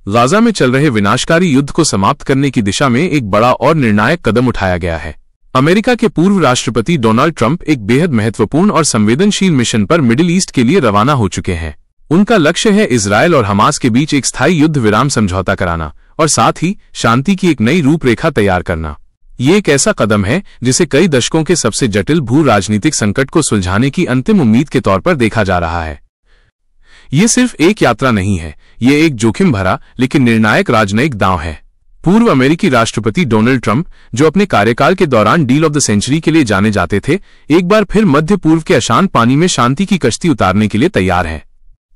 Gaza में चल रहे विनाशकारी युद्ध को समाप्त करने की दिशा में एक बड़ा और निर्णायक कदम उठाया गया है। अमेरिका के पूर्व राष्ट्रपति डोनाल्ड ट्रंप एक बेहद महत्वपूर्ण और संवेदनशील मिशन पर मिडिल ईस्ट के लिए रवाना हो चुके हैं। उनका लक्ष्य है इजरायल और हमास के बीच एक स्थायी युद्ध विराम समझौता कराना और साथ ही शांति की एक नई रूपरेखा तैयार करना। ये एक ऐसा कदम है जिसे कई दशकों के सबसे जटिल भू राजनीतिक संकट को सुलझाने की अंतिम उम्मीद के तौर पर देखा जा रहा है। ये सिर्फ एक यात्रा नहीं है, ये एक जोखिम भरा लेकिन निर्णायक राजनयिक दांव है। पूर्व अमेरिकी राष्ट्रपति डोनाल्ड ट्रंप, जो अपने कार्यकाल के दौरान डील ऑफ द सेंचुरी के लिए जाने जाते थे, एक बार फिर मध्य पूर्व के अशांत पानी में शांति की कश्ती उतारने के लिए तैयार हैं।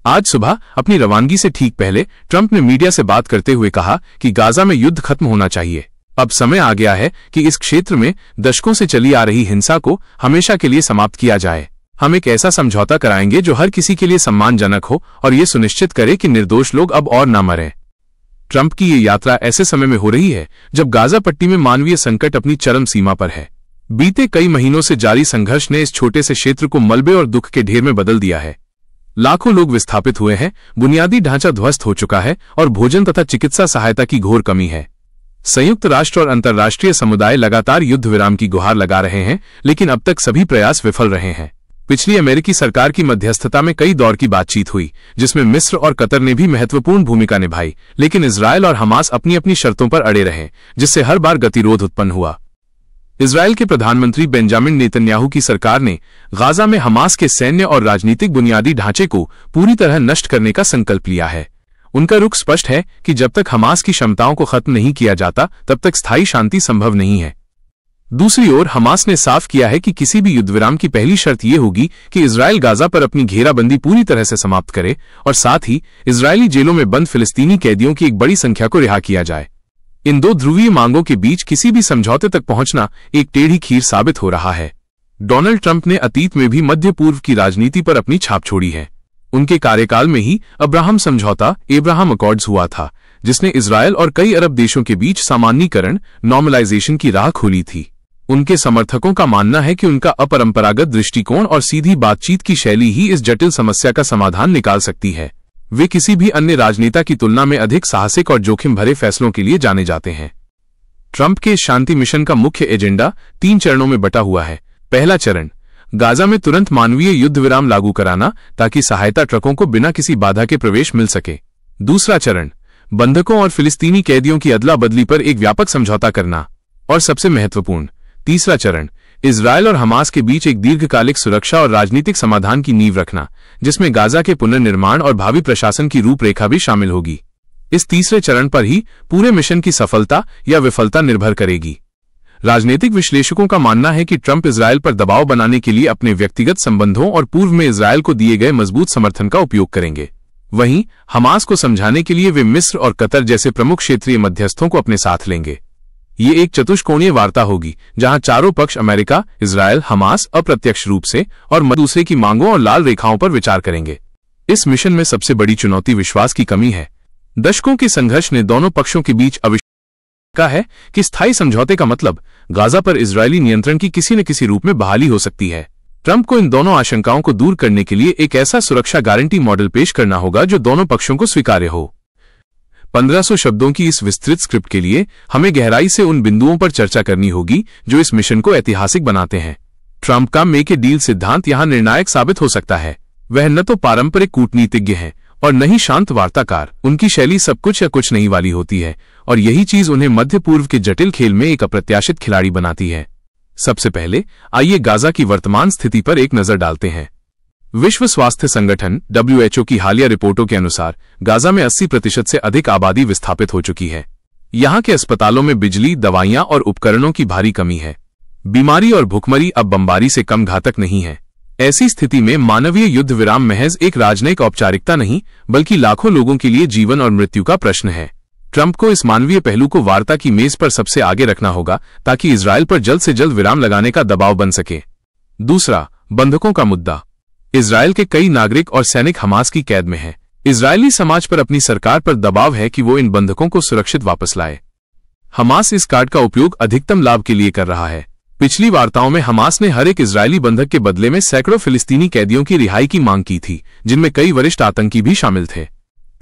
आज सुबह अपनी रवानगी से ठीक पहले ट्रंप ने मीडिया से बात करते हुए कहा कि गाजा में युद्ध खत्म होना चाहिए। अब समय आ गया है कि इस क्षेत्र में दशकों से चली आ रही हिंसा को हमेशा के लिए समाप्त किया जाए। हम एक ऐसा समझौता कराएंगे जो हर किसी के लिए सम्मानजनक हो और ये सुनिश्चित करे कि निर्दोष लोग अब और न मरें। ट्रंप की ये यात्रा ऐसे समय में हो रही है जब गाजा पट्टी में मानवीय संकट अपनी चरम सीमा पर है। बीते कई महीनों से जारी संघर्ष ने इस छोटे से क्षेत्र को मलबे और दुख के ढेर में बदल दिया है। लाखों लोग विस्थापित हुए हैं, बुनियादी ढांचा ध्वस्त हो चुका है और भोजन तथा चिकित्सा सहायता की घोर कमी है। संयुक्त राष्ट्र और अंतर्राष्ट्रीय समुदाय लगातार युद्ध विराम की गुहार लगा रहे हैं, लेकिन अब तक सभी प्रयास विफल रहे हैं। पिछली अमेरिकी सरकार की मध्यस्थता में कई दौर की बातचीत हुई, जिसमें मिस्र और कतर ने भी महत्वपूर्ण भूमिका निभाई, लेकिन इजरायल और हमास अपनी अपनी शर्तों पर अड़े रहे, जिससे हर बार गतिरोध उत्पन्न हुआ। इजरायल के प्रधानमंत्री बेंजामिन नेतन्याहू की सरकार ने गाजा में हमास के सैन्य और राजनीतिक बुनियादी ढांचे को पूरी तरह नष्ट करने का संकल्प लिया है। उनका रुख स्पष्ट है कि जब तक हमास की क्षमताओं को खत्म नहीं किया जाता, तब तक स्थायी शांति संभव नहीं है। दूसरी ओर हमास ने साफ किया है कि किसी भी युद्धविराम की पहली शर्त यह होगी कि इजरायल गाजा पर अपनी घेराबंदी पूरी तरह से समाप्त करे और साथ ही इजरायली जेलों में बंद फिलिस्तीनी कैदियों की एक बड़ी संख्या को रिहा किया जाए। इन दो ध्रुवीय मांगों के बीच किसी भी समझौते तक पहुंचना एक टेढ़ी खीर साबित हो रहा है। डोनाल्ड ट्रंप ने अतीत में भी मध्य पूर्व की राजनीति पर अपनी छाप छोड़ी है। उनके कार्यकाल में ही अब्राहम समझौता एब्राहम अकॉर्ड्स हुआ था, जिसने इजरायल और कई अरब देशों के बीच सामान्यीकरण नॉर्मलाइजेशन की राह खोली थी। उनके समर्थकों का मानना है कि उनका अपरंपरागत दृष्टिकोण और सीधी बातचीत की शैली ही इस जटिल समस्या का समाधान निकाल सकती है। वे किसी भी अन्य राजनेता की तुलना में अधिक साहसिक और जोखिम भरे फैसलों के लिए जाने जाते हैं। ट्रंप के शांति मिशन का मुख्य एजेंडा 3 चरणों में बटा हुआ है। पहला चरण, गाजा में तुरंत मानवीय युद्ध विराम लागू कराना ताकि सहायता ट्रकों को बिना किसी बाधा के प्रवेश मिल सके। दूसरा चरण, बंधकों और फिलिस्तीनी कैदियों की अदला बदली पर एक व्यापक समझौता करना। और सबसे महत्वपूर्ण, तीसरा चरण, इजरायल और हमास के बीच एक दीर्घकालिक सुरक्षा और राजनीतिक समाधान की नींव रखना, जिसमें गाजा के पुनर्निर्माण और भावी प्रशासन की रूपरेखा भी शामिल होगी। इस तीसरे चरण पर ही पूरे मिशन की सफलता या विफलता निर्भर करेगी। राजनीतिक विश्लेषकों का मानना है कि ट्रंप इजरायल पर दबाव बनाने के लिए अपने व्यक्तिगत संबंधों और पूर्व में इजरायल को दिए गए मजबूत समर्थन का उपयोग करेंगे। वहीं हमास को समझाने के लिए वे मिस्र और कतर जैसे प्रमुख क्षेत्रीय मध्यस्थों को अपने साथ लेंगे। ये एक चतुष्कोणीय वार्ता होगी जहां चारों पक्ष अमेरिका, इजरायल, हमास अप्रत्यक्ष रूप से और दूसरे की मांगों और लाल रेखाओं पर विचार करेंगे। इस मिशन में सबसे बड़ी चुनौती विश्वास की कमी है। दशकों के संघर्ष ने दोनों पक्षों के बीच का है कि स्थायी समझौते का मतलब गाजा पर इजरायली नियंत्रण की किसी न किसी रूप में बहाली हो सकती है। ट्रंप को इन दोनों आशंकाओं को दूर करने के लिए एक ऐसा सुरक्षा गारंटी मॉडल पेश करना होगा जो दोनों पक्षों को स्वीकार्य हो। 1500 शब्दों की इस विस्तृत स्क्रिप्ट के लिए हमें गहराई से उन बिंदुओं पर चर्चा करनी होगी जो इस मिशन को ऐतिहासिक बनाते हैं। ट्रंप का मेक ए डील सिद्धांत यहां निर्णायक साबित हो सकता है। वह न तो पारंपरिक कूटनीतिज्ञ हैं और न ही शांत वार्ताकार। उनकी शैली सब कुछ या कुछ नहीं वाली होती है और यही चीज उन्हें मध्य पूर्व के जटिल खेल में एक अप्रत्याशित खिलाड़ी बनाती है। सबसे पहले आइए गाजा की वर्तमान स्थिति पर एक नजर डालते हैं। विश्व स्वास्थ्य संगठन WHO की हालिया रिपोर्टों के अनुसार गाजा में 80% से अधिक आबादी विस्थापित हो चुकी है। यहाँ के अस्पतालों में बिजली, दवाइयां और उपकरणों की भारी कमी है। बीमारी और भुखमरी अब बमबारी से कम घातक नहीं है। ऐसी स्थिति में मानवीय युद्ध विराम महज एक राजनयिक औपचारिकता नहीं, बल्कि लाखों लोगों के लिए जीवन और मृत्यु का प्रश्न है। ट्रंप को इस मानवीय पहलू को वार्ता की मेज पर सबसे आगे रखना होगा ताकि इजरायल पर जल्द से जल्द विराम लगाने का दबाव बन सके। दूसरा, बंधकों का मुद्दा। इजरायल के कई नागरिक और सैनिक हमास की कैद में हैं। इजरायली समाज पर अपनी सरकार पर दबाव है कि वो इन बंधकों को सुरक्षित वापस लाए। हमास इस कार्ड का उपयोग अधिकतम लाभ के लिए कर रहा है। पिछली वार्ताओं में हमास ने हर एक इजरायली बंधक के बदले में सैकड़ों फिलिस्तीनी कैदियों की रिहाई की मांग की थी, जिनमें कई वरिष्ठ आतंकी भी शामिल थे।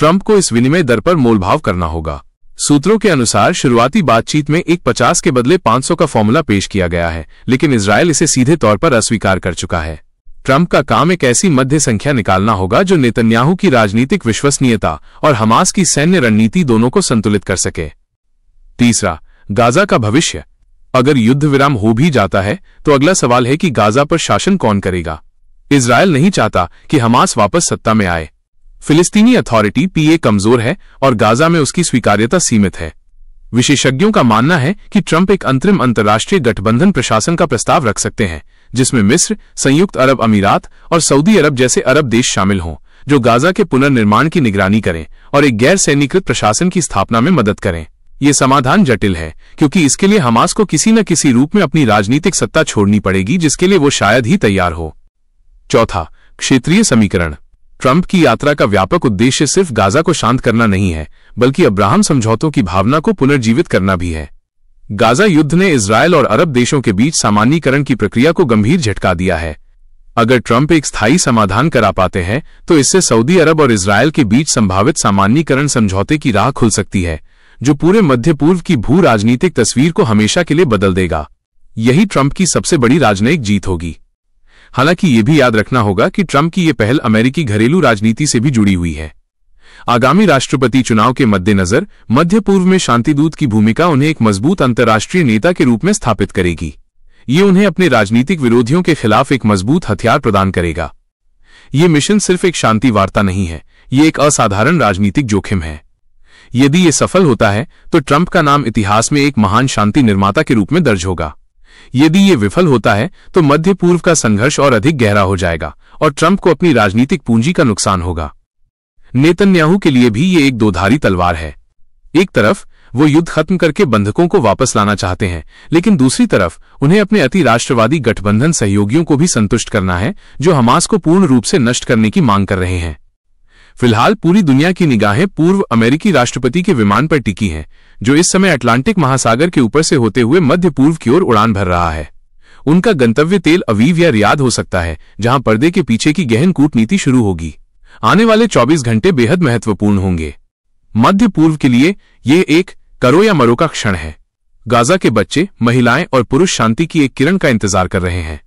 ट्रंप को इस विनिमय दर पर मोलभाव करना होगा। सूत्रों के अनुसार शुरुआती बातचीत में एक 50 के बदले 500 का फॉर्मूला पेश किया गया है, लेकिन इजरायल इसे सीधे तौर पर अस्वीकार कर चुका है। ट्रंप का काम एक ऐसी मध्य संख्या निकालना होगा जो नेतन्याहू की राजनीतिक विश्वसनीयता और हमास की सैन्य रणनीति दोनों को संतुलित कर सके। तीसरा, गाजा का भविष्य। अगर युद्ध विराम हो भी जाता है तो अगला सवाल है कि गाजा पर शासन कौन करेगा। इजरायल नहीं चाहता कि हमास वापस सत्ता में आए। फिलिस्तीनी अथॉरिटी पीए कमजोर है और गाजा में उसकी स्वीकार्यता सीमित है। विशेषज्ञों का मानना है कि ट्रंप एक अंतरिम अंतर्राष्ट्रीय गठबंधन प्रशासन का प्रस्ताव रख सकते हैं, जिसमें मिस्र, संयुक्त अरब अमीरात और सऊदी अरब जैसे अरब देश शामिल हों, जो गाजा के पुनर्निर्माण की निगरानी करें और एक गैर सैन्यीकृत प्रशासन की स्थापना में मदद करें। ये समाधान जटिल है क्योंकि इसके लिए हमास को किसी न किसी रूप में अपनी राजनीतिक सत्ता छोड़नी पड़ेगी, जिसके लिए वो शायद ही तैयार हो। चौथा, क्षेत्रीय समीकरण। ट्रंप की यात्रा का व्यापक उद्देश्य सिर्फ गाजा को शांत करना नहीं है, बल्कि अब्राहम समझौतों की भावना को पुनर्जीवित करना भी है। गाजा युद्ध ने इजरायल और अरब देशों के बीच सामान्यीकरण की प्रक्रिया को गंभीर झटका दिया है। अगर ट्रंप एक स्थायी समाधान करा पाते हैं तो इससे सऊदी अरब और इजरायल के बीच संभावित सामान्यीकरण समझौते की राह खुल सकती है, जो पूरे मध्य पूर्व की भू राजनीतिक तस्वीर को हमेशा के लिए बदल देगा। यही ट्रंप की सबसे बड़ी राजनयिक जीत होगी। हालांकि ये भी याद रखना होगा कि ट्रंप की ये पहल अमेरिकी घरेलू राजनीति से भी जुड़ी हुई है। आगामी राष्ट्रपति चुनाव के मद्देनजर मध्य पूर्व में शांतिदूत की भूमिका उन्हें एक मजबूत अंतर्राष्ट्रीय नेता के रूप में स्थापित करेगी। ये उन्हें अपने राजनीतिक विरोधियों के खिलाफ एक मजबूत हथियार प्रदान करेगा। ये मिशन सिर्फ एक शांति वार्ता नहीं है, ये एक असाधारण राजनीतिक जोखिम है। यदि ये सफल होता है तो ट्रंप का नाम इतिहास में एक महान शांति निर्माता के रूप में दर्ज होगा। यदि ये विफल होता है तो मध्य पूर्व का संघर्ष और अधिक गहरा हो जाएगा और ट्रंप को अपनी राजनीतिक पूंजी का नुकसान होगा। नेतन्याहू के लिए भी ये एक दोधारी तलवार है। एक तरफ वो युद्ध खत्म करके बंधकों को वापस लाना चाहते हैं, लेकिन दूसरी तरफ उन्हें अपने अति राष्ट्रवादी गठबंधन सहयोगियों को भी संतुष्ट करना है, जो हमास को पूर्ण रूप से नष्ट करने की मांग कर रहे हैं। फिलहाल पूरी दुनिया की निगाहें पूर्व अमेरिकी राष्ट्रपति के विमान पर टिकी हैं, जो इस समय अटलांटिक महासागर के ऊपर से होते हुए मध्य पूर्व की ओर उड़ान भर रहा है। उनका गंतव्य तेल अवीव या रियाद हो सकता है, जहां पर्दे के पीछे की गहन कूटनीति शुरू होगी। आने वाले 24 घंटे बेहद महत्वपूर्ण होंगे। मध्य पूर्व के लिए ये एक करो या मरो का क्षण है। गाजा के बच्चे, महिलाएं और पुरुष शांति की एक किरण का इंतजार कर रहे हैं।